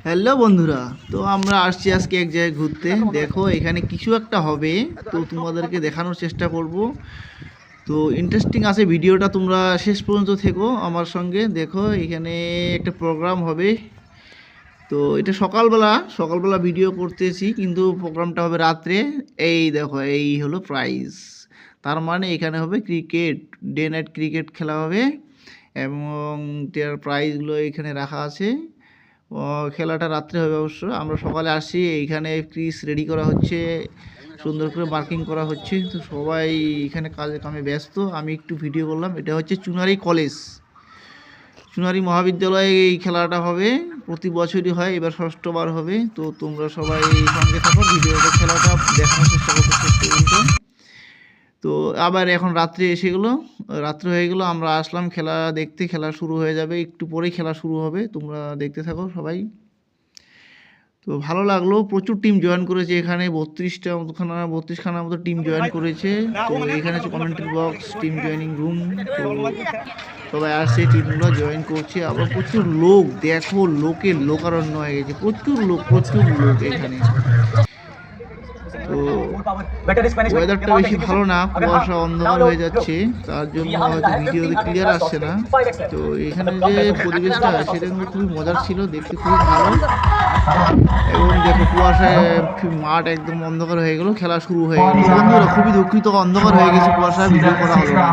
Hello বন্ধুরা, তো আমরা আসছি আজকে এক জায়গায় ঘুরতে। দেখো এখানে কিছু একটা হবে, তো তোমাদেরকে দেখানোর চেষ্টা করব। তো ইন্টারেস্টিং আছে ভিডিওটা, তোমরা শেষ পর্যন্ত থেকো আমার সঙ্গে। দেখো এখানে একটা প্রোগ্রাম হবে। তো এটা সকালবেলা ভিডিও করতেছি, কিন্তু প্রোগ্রামটা হবে রাত্রে। এই দেখো, এই হলো প্রাইজ। তার মানে এখানে হবে ক্রিকেট, ডে নাইট ক্রিকেট খেলা হবে এবং তার প্রাইজগুলো এখানে রাখা আছে। খেলাটা রাত্রে হবে অবশ্য। আমরা সকালে আসি, এইখানে ক্রিজ রেডি করা হচ্ছে, সুন্দর করে মার্কিং করা হচ্ছে। তো সবাই এখানে কাজে কামে ব্যস্ত, আমি একটু ভিডিও করলাম। এটা হচ্ছে চুনারি কলেজ, চুনারি মহাবিদ্যালয়ে এই খেলাটা হবে। প্রতি বছরই হয়, এবার ষষ্ঠবার হবে। তো তোমরা সবাই সঙ্গে থাকো, ভিডিওটা খেলাটা দেখানোর চেষ্টা করতে শেষ পর্যন্ত। তো আবার এখন রাত্রে এসে গেলো, রাত্রে হয়ে গেলো, আমরা আসলাম খেলা দেখতে। খেলা শুরু হয়ে যাবে, একটু পরেই খেলা শুরু হবে। তোমরা দেখতে থাকো সবাই। তো ভালো লাগলো, প্রচুর টিম জয়েন করেছে এখানে, 32খানা মতো টিম জয়েন করেছে। তো এখানে হচ্ছে commentary box, team joining room. তো সবাই আসছে, টিমগুলো জয়েন করছে। আবার প্রচুর লোক, দেখো লোকের লোকারণ্য হয়ে গেছে, প্রচুর লোক এখানে। তো ওয়েদারটা বেশি ভালো না, কুয়াশা অন্ধকার হয়ে যাচ্ছে, তার জন্য হয়তো ভিডিওতে ক্লিয়ার আসছে না। তো এখানে যে পরিবেশটা, সেটা কিন্তু খুবই মজার ছিল, দেখতে খুবই ভালো। এবং দেখো কুয়াশায় মাঠ একদম অন্ধকার হয়ে গেল, খেলা শুরু হয়ে গেল। বন্ধুরা খুবই দুঃখিত, অন্ধকার হয়ে গেছে কুয়াশায়, ভিডিও করা হলো না।